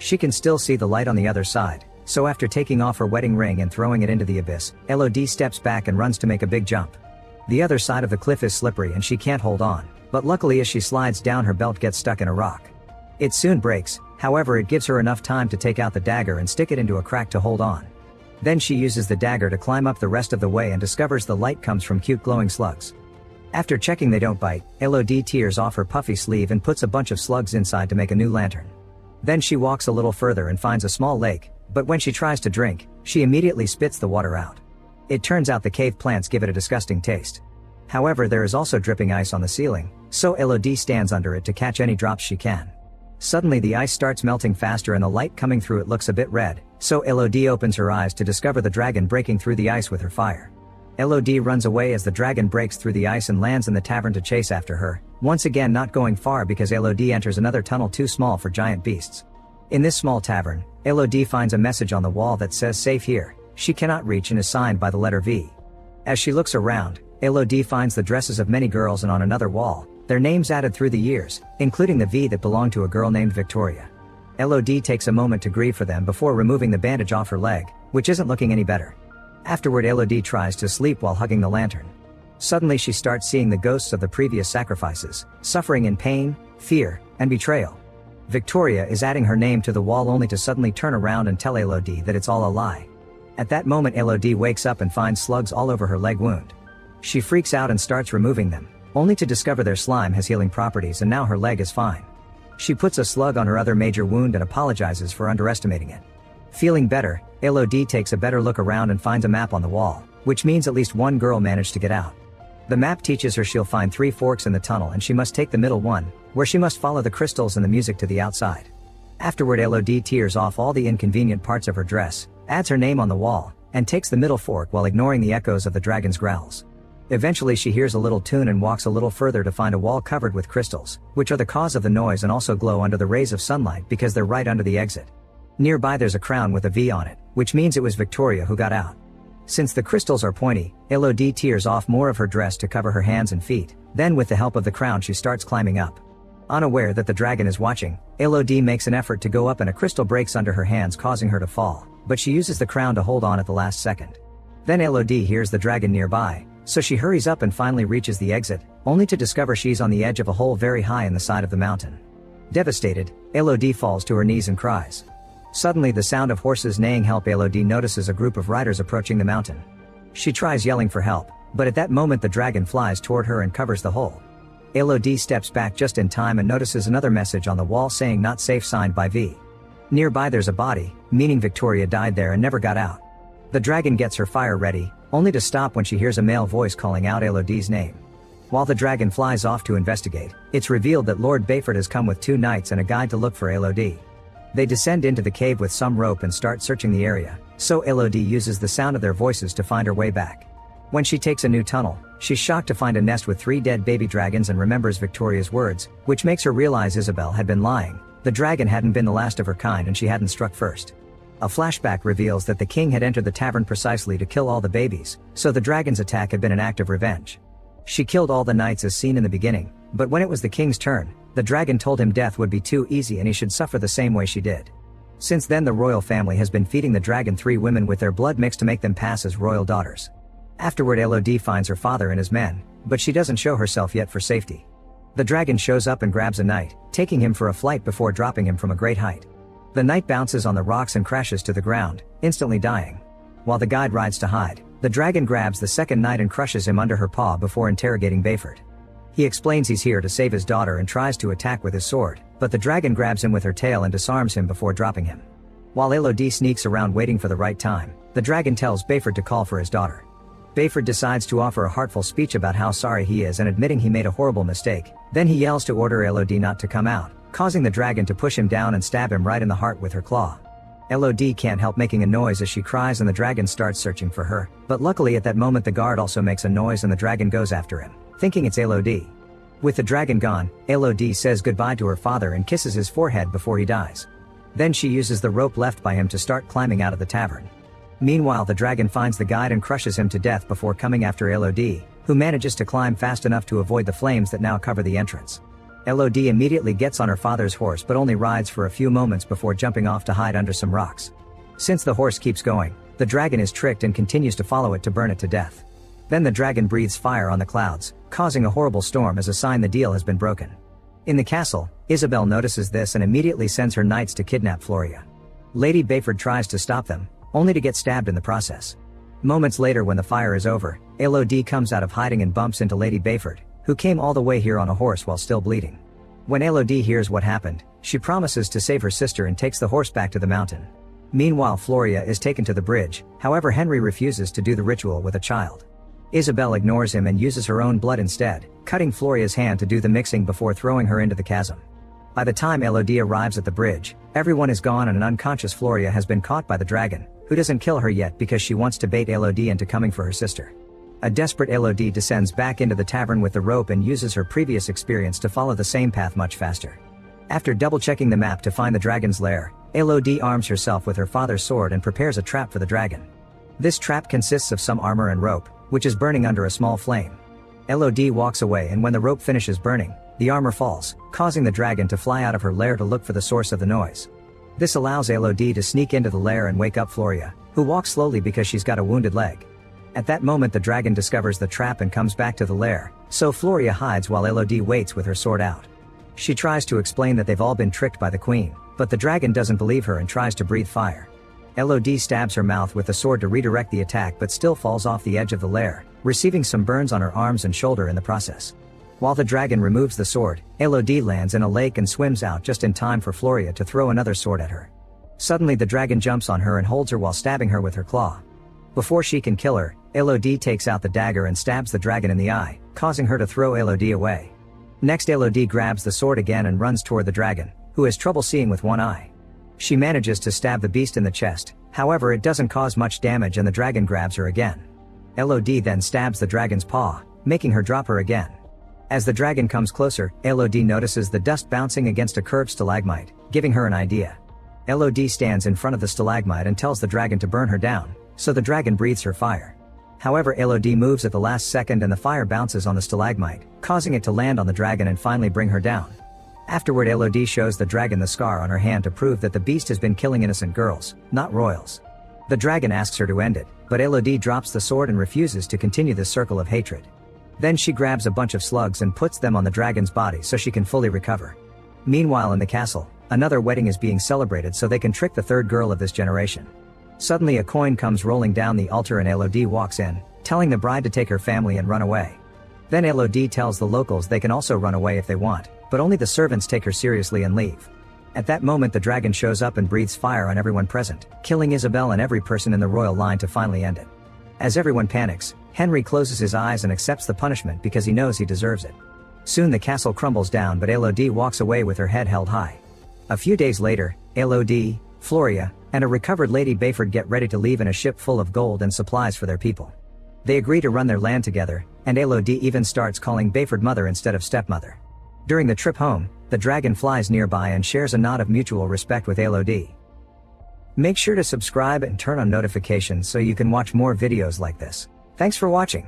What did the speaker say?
She can still see the light on the other side, so after taking off her wedding ring and throwing it into the abyss, Elodie steps back and runs to make a big jump. The other side of the cliff is slippery and she can't hold on, but luckily as she slides down her belt gets stuck in a rock. It soon breaks, however it gives her enough time to take out the dagger and stick it into a crack to hold on. Then she uses the dagger to climb up the rest of the way and discovers the light comes from cute glowing slugs. After checking they don't bite, Elodie tears off her puffy sleeve and puts a bunch of slugs inside to make a new lantern. Then she walks a little further and finds a small lake, but when she tries to drink, she immediately spits the water out. It turns out the cave plants give it a disgusting taste. However, there is also dripping ice on the ceiling, so Elodie stands under it to catch any drops she can. Suddenly the ice starts melting faster and the light coming through it looks a bit red, so Elodie opens her eyes to discover the dragon breaking through the ice with her fire. Elodie runs away as the dragon breaks through the ice and lands in the tavern to chase after her, once again not going far because Elodie enters another tunnel too small for giant beasts. In this small tavern, Elodie finds a message on the wall that says safe here, she cannot reach and is signed by the letter V. As she looks around, Elodie finds the dresses of many girls and on another wall, their names added through the years, including the V that belonged to a girl named Victoria. Elodie takes a moment to grieve for them before removing the bandage off her leg, which isn't looking any better. Afterward Elodie tries to sleep while hugging the lantern. Suddenly she starts seeing the ghosts of the previous sacrifices, suffering in pain, fear, and betrayal. Victoria is adding her name to the wall only to suddenly turn around and tell Elodie that it's all a lie. At that moment Elodie wakes up and finds slugs all over her leg wound. She freaks out and starts removing them, only to discover their slime has healing properties and now her leg is fine. She puts a slug on her other major wound and apologizes for underestimating it. Feeling better, Elodie takes a better look around and finds a map on the wall, which means at least one girl managed to get out. The map teaches her she'll find 3 forks in the tunnel and she must take the middle one, where she must follow the crystals and the music to the outside. Afterward Elodie tears off all the inconvenient parts of her dress, adds her name on the wall, and takes the middle fork while ignoring the echoes of the dragon's growls. Eventually she hears a little tune and walks a little further to find a wall covered with crystals, which are the cause of the noise and also glow under the rays of sunlight because they're right under the exit. Nearby there's a crown with a V on it, which means it was Victoria who got out. Since the crystals are pointy, Elodie tears off more of her dress to cover her hands and feet, then with the help of the crown she starts climbing up. Unaware that the dragon is watching, Elodie makes an effort to go up and a crystal breaks under her hands causing her to fall, but she uses the crown to hold on at the last second. Then Elodie hears the dragon nearby, so she hurries up and finally reaches the exit, only to discover she's on the edge of a hole very high in the side of the mountain. Devastated, Elodie falls to her knees and cries. Suddenly the sound of horses neighing help Elodie notices a group of riders approaching the mountain. She tries yelling for help, but at that moment the dragon flies toward her and covers the hole. Elodie steps back just in time and notices another message on the wall saying not safe signed by V. Nearby there's a body, meaning Victoria died there and never got out. The dragon gets her fire ready, only to stop when she hears a male voice calling out Elodie's name. While the dragon flies off to investigate, it's revealed that Lord Bayford has come with 2 knights and a guide to look for Elodie. They descend into the cave with some rope and start searching the area, so Elodie uses the sound of their voices to find her way back. When she takes a new tunnel, she's shocked to find a nest with 3 dead baby dragons and remembers Victoria's words, which makes her realize Isabel had been lying. The dragon hadn't been the last of her kind and she hadn't struck first. A flashback reveals that the king had entered the tavern precisely to kill all the babies, so the dragon's attack had been an act of revenge. She killed all the knights as seen in the beginning, but when it was the king's turn, the dragon told him death would be too easy and he should suffer the same way she did. Since then the royal family has been feeding the dragon 3 women with their blood mixed to make them pass as royal daughters. Afterward Elodie finds her father and his men, but she doesn't show herself yet for safety. The dragon shows up and grabs a knight, taking him for a flight before dropping him from a great height. The knight bounces on the rocks and crashes to the ground, instantly dying. While the guide rides to hide, the dragon grabs the second knight and crushes him under her paw before interrogating Bayford. He explains he's here to save his daughter and tries to attack with his sword, but the dragon grabs him with her tail and disarms him before dropping him. While Elodie sneaks around waiting for the right time, the dragon tells Bayford to call for his daughter. Bayford decides to offer a heartful speech about how sorry he is and admitting he made a horrible mistake, then he yells to order Elodie not to come out, causing the dragon to push him down and stab him right in the heart with her claw. Elodie can't help making a noise as she cries and the dragon starts searching for her, but luckily at that moment the guard also makes a noise and the dragon goes after him, thinking it's Elodie. With the dragon gone, Elodie says goodbye to her father and kisses his forehead before he dies. Then she uses the rope left by him to start climbing out of the tavern. Meanwhile the dragon finds the guide and crushes him to death before coming after Elodie, who manages to climb fast enough to avoid the flames that now cover the entrance. Elodie immediately gets on her father's horse but only rides for a few moments before jumping off to hide under some rocks. Since the horse keeps going, the dragon is tricked and continues to follow it to burn it to death. Then the dragon breathes fire on the clouds, causing a horrible storm as a sign the deal has been broken. In the castle, Isabelle notices this and immediately sends her knights to kidnap Floria. Lady Bayford tries to stop them, only to get stabbed in the process. Moments later, when the fire is over, Elodie comes out of hiding and bumps into Lady Bayford, who came all the way here on a horse while still bleeding. When Elodie hears what happened, she promises to save her sister and takes the horse back to the mountain. Meanwhile, Floria is taken to the bridge, however Henry refuses to do the ritual with a child. Isabelle ignores him and uses her own blood instead, cutting Floria's hand to do the mixing before throwing her into the chasm. By the time Elodie arrives at the bridge, everyone is gone and an unconscious Floria has been caught by the dragon, who doesn't kill her yet because she wants to bait Elodie into coming for her sister. A desperate Elodie descends back into the tavern with the rope and uses her previous experience to follow the same path much faster. After double-checking the map to find the dragon's lair, Elodie arms herself with her father's sword and prepares a trap for the dragon. This trap consists of some armor and rope, which is burning under a small flame. Elodie walks away, and when the rope finishes burning, the armor falls, causing the dragon to fly out of her lair to look for the source of the noise. This allows Elodie to sneak into the lair and wake up Floria, who walks slowly because she's got a wounded leg. At that moment, the dragon discovers the trap and comes back to the lair, so Floria hides while Elodie waits with her sword out. She tries to explain that they've all been tricked by the queen, but the dragon doesn't believe her and tries to breathe fire. Elodie stabs her mouth with the sword to redirect the attack but still falls off the edge of the lair, receiving some burns on her arms and shoulder in the process. While the dragon removes the sword, Elodie lands in a lake and swims out just in time for Floria to throw another sword at her. Suddenly the dragon jumps on her and holds her while stabbing her with her claw. Before she can kill her, Elodie takes out the dagger and stabs the dragon in the eye, causing her to throw Elodie away. Next, Elodie grabs the sword again and runs toward the dragon, who has trouble seeing with one eye. She manages to stab the beast in the chest, however it doesn't cause much damage and the dragon grabs her again. Elodie then stabs the dragon's paw, making her drop her again. As the dragon comes closer, Elodie notices the dust bouncing against a curved stalagmite, giving her an idea. Elodie stands in front of the stalagmite and tells the dragon to burn her down, so the dragon breathes her fire. However, Elodie moves at the last second and the fire bounces on the stalagmite, causing it to land on the dragon and finally bring her down. Afterward, Elodie shows the dragon the scar on her hand to prove that the beast has been killing innocent girls, not royals. The dragon asks her to end it, but Elodie drops the sword and refuses to continue this circle of hatred. Then she grabs a bunch of slugs and puts them on the dragon's body so she can fully recover. Meanwhile, in the castle, another wedding is being celebrated so they can trick the third girl of this generation. Suddenly a coin comes rolling down the altar and Elodie walks in, telling the bride to take her family and run away. Then Elodie tells the locals they can also run away if they want, but only the servants take her seriously and leave. At that moment the dragon shows up and breathes fire on everyone present, killing Isabelle and every person in the royal line to finally end it. As everyone panics, Henry closes his eyes and accepts the punishment because he knows he deserves it. Soon the castle crumbles down, but Elodie walks away with her head held high. A few days later, Elodie, Floria, and a recovered Lady Bayford get ready to leave in a ship full of gold and supplies for their people. They agree to run their land together, and Elodie even starts calling Bayford mother instead of stepmother. During the trip home, the dragon flies nearby and shares a nod of mutual respect with Elodie. Make sure to subscribe and turn on notifications so you can watch more videos like this. Thanks for watching.